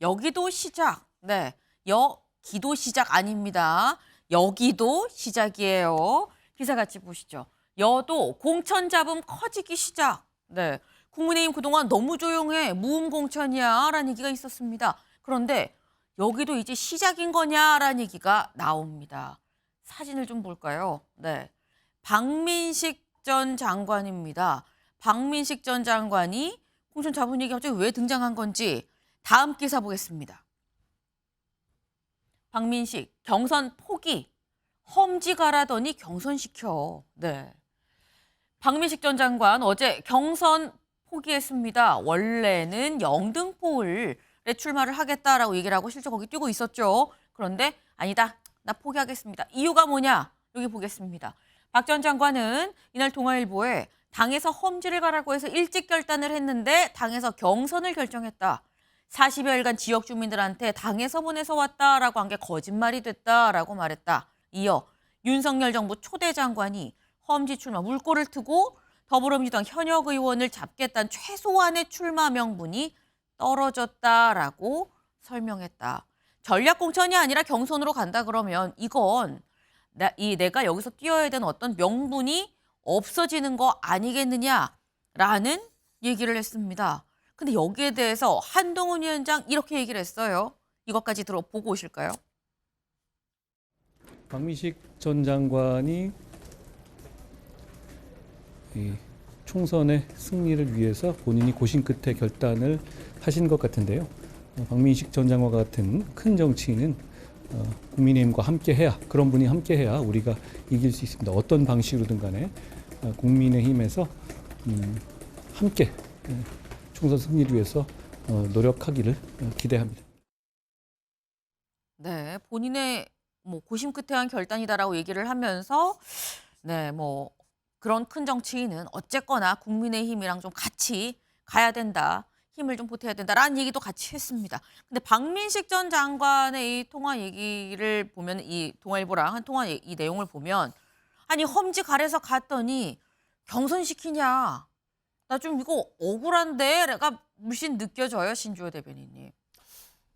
여기도 시작. 네, 여기도 시작 아닙니다. 여기도 시작이에요. 기사 같이 보시죠. 여도 공천 잡음 커지기 시작. 네, 국민의힘 그동안 너무 조용해. 무음공천이야 라는 얘기가 있었습니다. 그런데 여기도 이제 시작인 거냐라는 얘기가 나옵니다. 사진을 좀 볼까요? 네, 박민식 전 장관입니다. 박민식 전 장관이 공천 잡은 얘기 갑자기 왜 등장한 건지 다음 기사 보겠습니다. 박민식 경선 포기, 험지 가라더니 경선시켜. 네, 박민식 전 장관 어제 경선 포기했습니다. 원래는 영등포을에 출마를 하겠다라고 얘기를 하고 실제 거기 뛰고 있었죠. 그런데 아니다, 나 포기하겠습니다. 이유가 뭐냐? 여기 보겠습니다. 박 전 장관은 이날 동아일보에 당에서 험지를 가라고 해서 일찍 결단을 했는데 당에서 경선을 결정했다. 40여일간 지역 주민들한테 당에서 보내서 왔다라고 한 게 거짓말이 됐다라고 말했다. 이어 윤석열 정부 초대 장관이 험지 출마 물꼬를 트고 더불어민주당 현역 의원을 잡겠다는 최소한의 출마 명분이 떨어졌다라고 설명했다. 전략 공천이 아니라 경선으로 간다 그러면 이건 내가 여기서 뛰어야 되는 어떤 명분이 없어지는 거 아니겠느냐라는 얘기를 했습니다. 근데 여기에 대해서 한동훈 위원장 이렇게 얘기를 했어요. 이것까지 들어보고 오실까요? 박민식 전 장관이 이 총선의 승리를 위해서 본인이 고심 끝에 결단을 하신 것 같은데요. 박민식 전 장관 같은 큰 정치인은 국민의힘과 함께해야, 그런 분이 함께해야 우리가 이길 수 있습니다. 어떤 방식으로든 간에 국민의힘에서 함께 총선 승리를 위해서 노력하기를 기대합니다. 네, 본인의 고심 끝에 한 결단이다라고 얘기를 하면서 그런 큰 정치인은 어쨌거나 국민의힘이랑 좀 같이 가야 된다. 힘을 좀 보태야 된다라는 얘기도 같이 했습니다. 근데 박민식 전 장관의 이 통화 얘기를 보면, 이 동아일보랑 한 통화 이 내용을 보면, 아니 험지 가래서 갔더니 경선시키냐. 나 좀 이거 억울한데 내가 물씬 느껴져요, 신주호 대변인님.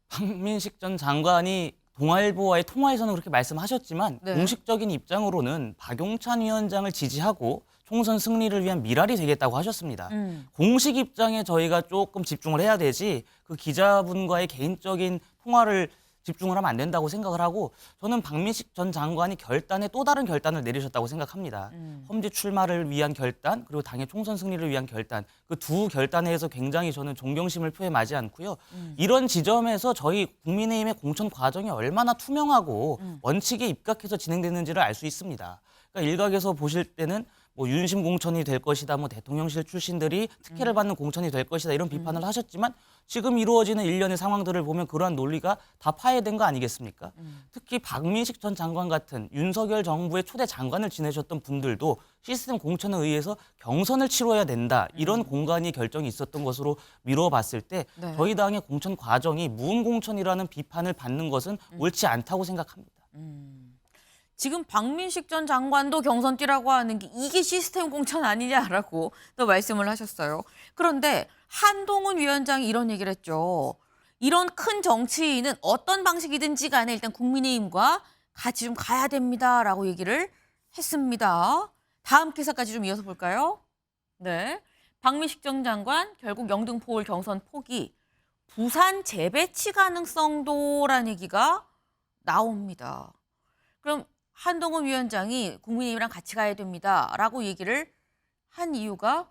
박민식 전 장관이 동아일보와의 통화에서는 그렇게 말씀하셨지만 네. 공식적인 입장으로는 박용찬 위원장을 지지하고 총선 승리를 위한 미랄이 되겠다고 하셨습니다. 공식 입장에 저희가 조금 집중을 해야 되지 그 기자분과의 개인적인 통화를 집중을 하면 안 된다고 생각을 하고, 저는 박민식 전 장관이 결단에 또 다른 결단을 내리셨다고 생각합니다. 험지 출마를 위한 결단, 그리고 당의 총선 승리를 위한 결단, 그 두 결단에 대해서 굉장히 저는 존경심을 표해마지 않고요. 이런 지점에서 저희 국민의힘의 공천 과정이 얼마나 투명하고 원칙에 입각해서 진행되는지를 알 수 있습니다. 그러니까 일각에서 보실 때는 윤심 공천이 될 것이다, 대통령실 출신들이 특혜를 받는 공천이 될 것이다, 이런 비판을 하셨지만 지금 이루어지는 일련의 상황들을 보면 그러한 논리가 다 파해된 거 아니겠습니까? 특히 박민식 전 장관 같은 윤석열 정부의 초대 장관을 지내셨던 분들도 시스템 공천에 의해서 경선을 치러야 된다, 이런 공간이 결정이 있었던 것으로 미뤄봤을 때 네. 저희 당의 공천 과정이 무음공천이라는 비판을 받는 것은 옳지 않다고 생각합니다. 지금 박민식 전 장관도 경선 뛰라고 하는 게 이게 시스템 공천 아니냐라고 또 말씀을 하셨어요. 그런데 한동훈 위원장이 이런 얘기를 했죠. 이런 큰 정치인은 어떤 방식이든지 간에 일단 국민의힘과 같이 좀 가야 됩니다라고 얘기를 했습니다. 다음 기사까지 좀 이어서 볼까요? 네, 박민식 전 장관 결국 영등포을 경선 포기, 부산 재배치 가능성도라는 얘기가 나옵니다. 그럼 한동훈 위원장이 국민의힘이랑 같이 가야 됩니다라고 얘기를 한 이유가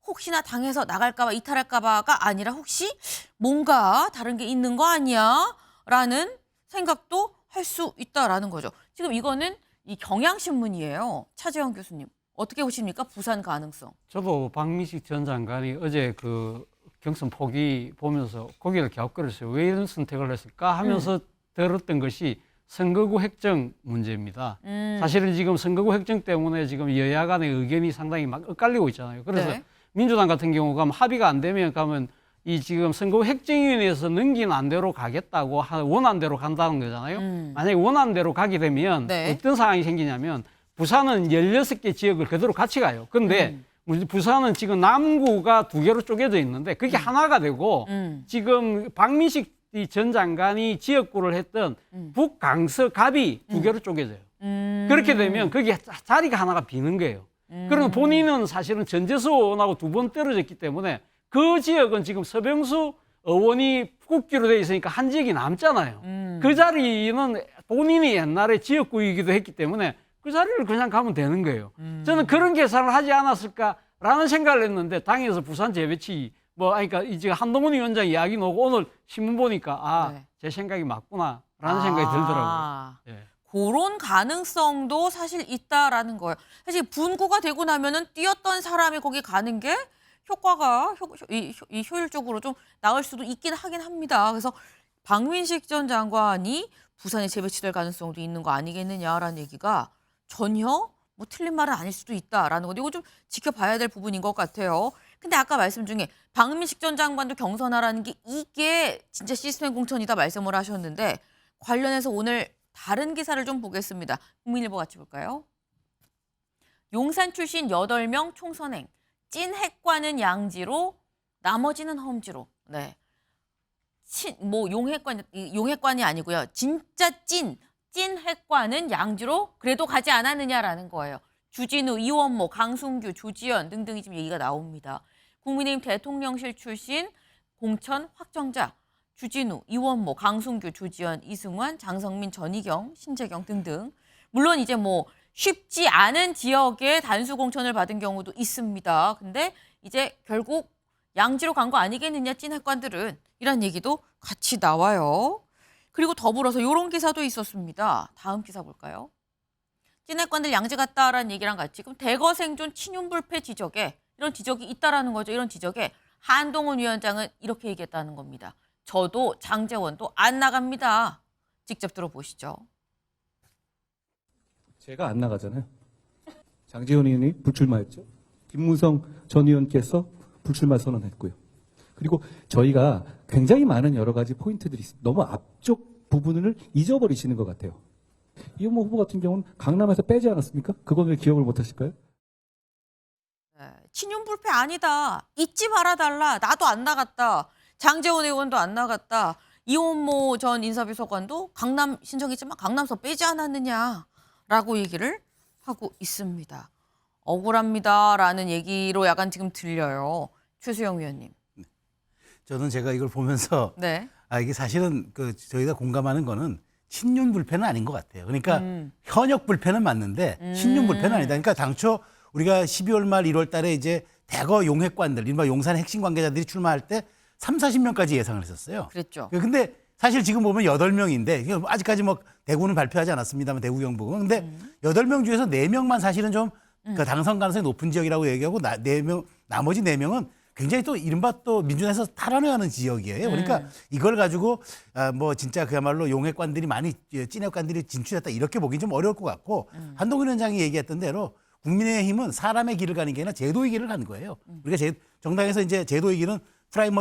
혹시나 당에서 나갈까 봐, 이탈할까 봐가 아니라 혹시 뭔가 다른 게 있는 거 아니야? 라는 생각도 할 수 있다라는 거죠. 지금 이거는 이 경향신문이에요. 차재원 교수님, 어떻게 보십니까? 부산 가능성. 저도 박민식 전 장관이 어제 그 경선 포기 보면서 고개를 갸웃거렸어요. 왜 이런 선택을 했을까 하면서 들었던 것이 선거구 획정 문제입니다. 사실은 지금 선거구 획정 때문에 지금 여야 간의 의견이 상당히 막 엇갈리고 있잖아요. 그래서 네. 민주당 같은 경우가 합의가 안 되면 이 지금 선거구 획정위원회에서 넘긴 안대로 가겠다고 원안대로 간다는 거잖아요. 만약에 원안대로 가게 되면 네. 어떤 상황이 생기냐면 부산은 16개 지역을 그대로 같이 가요. 근데 부산은 지금 남구가 2개로 쪼개져 있는데 그게 하나가 되고 지금 박민식 전 장관이 지역구를 했던 북강서 갑이 두 개로 쪼개져요. 그렇게 되면 거기 자리가 하나가 비는 거예요. 그러면 본인은 사실은 전재수 의원하고 두 번 떨어졌기 때문에 그 지역은 지금 서병수 의원이 국기로 돼 있으니까 한 지역이 남잖아요. 그 자리는 본인이 옛날에 지역구이기도 했기 때문에 그 자리를 그냥 가면 되는 거예요. 저는 그런 계산을 하지 않았을까라는 생각을 했는데 당에서 부산 재배치 그러니까 이제 한동훈 위원장 이야기 나오고 오늘 신문 보니까 네. 제 생각이 맞구나라는 생각이 들더라고요. 예. 그런 가능성도 사실 있다라는 거예요. 사실 분구가 되고 나면은 뛰었던 사람이 거기 가는 게 효과가 효율적으로 좀 나을 수도 있긴 하긴 합니다. 그래서 박민식 전 장관이 부산에 재배치될 가능성도 있는 거 아니겠느냐라는 얘기가 전혀 뭐 틀린 말은 아닐 수도 있다라는 건데 이거 좀 지켜봐야 될 부분인 것 같아요. 근데 아까 말씀 중에 박민식 전 장관도 경선하라는 게 이게 진짜 시스템 공천이다 말씀을 하셨는데 관련해서 오늘 다른 기사를 좀 보겠습니다. 국민일보 같이 볼까요? 용산 출신 8명 총선행. 찐 핵관은 양지로 나머지는 험지로. 네. 용핵관이 아니고요. 진짜 찐 핵관은 양지로 그래도 가지 않았느냐라는 거예요. 주진우, 이원모, 강승규, 조지현 등등이 지금 얘기가 나옵니다. 국민의힘 대통령실 출신 공천 확정자 주진우, 이원모, 강승규, 조지현, 이승환, 장성민, 전희경, 신재경 등등. 물론 이제 뭐 쉽지 않은 지역에 단수 공천을 받은 경우도 있습니다. 근데 이제 결국 양지로 간 거 아니겠느냐 찐핵관들은 이런 얘기도 같이 나와요. 그리고 더불어서 이런 기사도 있었습니다. 다음 기사 볼까요? 찐핵관들 양지 갔다라는 얘기랑 같이 그럼 대거 생존 친윤불패 지적에 이런 지적이 있다라는 거죠. 이런 지적에 한동훈 위원장은 이렇게 얘기했다는 겁니다. 저도 장제원도 안 나갑니다. 직접 들어보시죠. 제가 안 나가잖아요. 장제원 의원이 불출마했죠. 김무성 전 의원께서 불출마 선언했고요. 그리고 저희가 굉장히 많은 여러 가지 포인트들이 있습니다. 너무 앞쪽 부분을 잊어버리시는 것 같아요. 이원모 후보 같은 경우는 강남에서 빼지 않았습니까? 그건 왜 기억을 못 하실까요? 친윤불패 아니다. 잊지 말아달라. 나도 안 나갔다. 장제원 의원도 안 나갔다. 이원모 전 인사비서관도 강남 신청했지만 강남서 빼지 않았느냐라고 얘기를 하고 있습니다. 억울합니다라는 얘기로 약간 지금 들려요. 최수영 위원님. 저는 제가 이걸 보면서 네. 이게 사실은 저희가 공감하는 거는 친윤 불패는 아닌 것 같아요. 그러니까 현역 불패는 맞는데 친윤 불패는 아니다. 그러니까 당초 우리가 12월 말 1월 달에 이제 대거 용핵관들, 이른바 용산 핵심 관계자들이 출마할 때 30-40명까지 예상을 했었어요. 그랬죠. 근데 사실 지금 보면 8명인데 아직까지 뭐 대구는 발표하지 않았습니다만 대구 경북은 근데 8명 중에서 4명만 사실은 좀 그 당선 가능성이 높은 지역이라고 얘기하고 나머지 4명은 굉장히 또 이른바 또 민주당에서 탈환해가는 지역이에요. 그러니까 이걸 가지고 뭐 진짜 그야말로 용핵관들이 많이 찐핵관들이 진출했다 이렇게 보기 좀 어려울 것 같고 한동훈 위원장이 얘기했던 대로 국민의힘은 사람의 길을 가는 게 아니라 제도의 길을 가는 거예요. 우리가 정당에서 이제 제도의 길은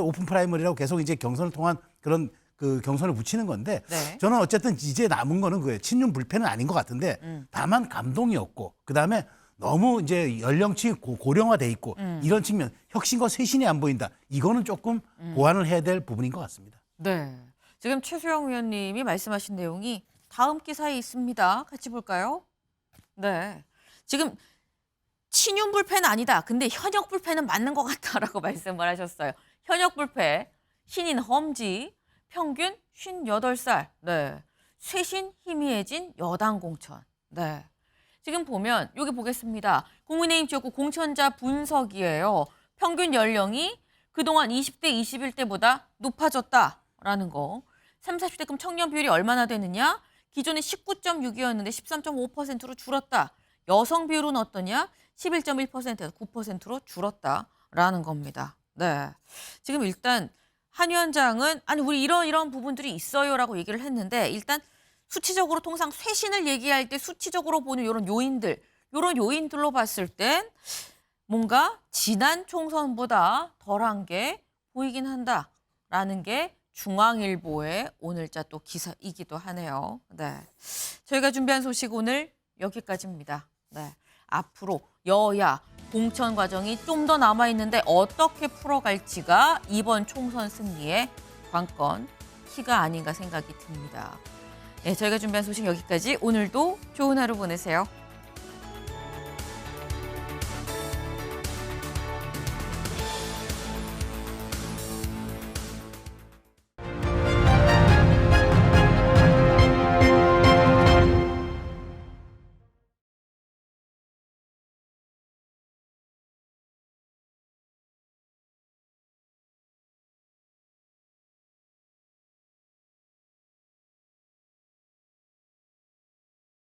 오픈 프라이머리라고 계속 이제 경선을 통한 그런 그 경선을 붙이는 건데 네. 저는 어쨌든 이제 남은 거는 그거예요. 친윤 불패는 아닌 것 같은데 다만 감동이었고 그다음에 너무 이제 연령층이 고령화돼 있고 이런 측면 혁신과 쇄신이 안 보인다. 이거는 조금 보완을 해야 될 부분인 것 같습니다. 네. 지금 최수영 위원님이 말씀하신 내용이 다음 기사에 있습니다. 같이 볼까요? 네. 지금 친윤 불패는 아니다. 근데 현역 불패는 맞는 것 같다라고 말씀을 하셨어요. 현역 불패, 신인 험지, 평균 58살. 네. 쇄신 희미해진 여당 공천. 네. 지금 보면 여기 보겠습니다. 국민의힘 지역구 공천자 분석이에요. 평균 연령이 그동안 20대, 21대보다 높아졌다라는 거. 30, 40대급 청년 비율이 얼마나 되느냐? 기존에 19.6이었는데 13.5%로 줄었다. 여성 비율은 어떠냐? 11.1%에서 9%로 줄었다라는 겁니다. 네. 지금 일단 한 위원장은 아니 우리 이런 부분들이 있어요라고 얘기를 했는데 일단 수치적으로 통상 쇄신을 얘기할 때 수치적으로 보는 이런 요인들로 봤을 땐 뭔가 지난 총선보다 덜한 게 보이긴 한다라는 게 중앙일보의 오늘자 또 기사이기도 하네요. 네, 저희가 준비한 소식 오늘 여기까지입니다. 네, 앞으로 여야 공천 과정이 좀 더 남아 있는데 어떻게 풀어갈지가 이번 총선 승리의 관건 키가 아닌가 생각이 듭니다. 네, 저희가 준비한 소식 여기까지. 오늘도 좋은 하루 보내세요.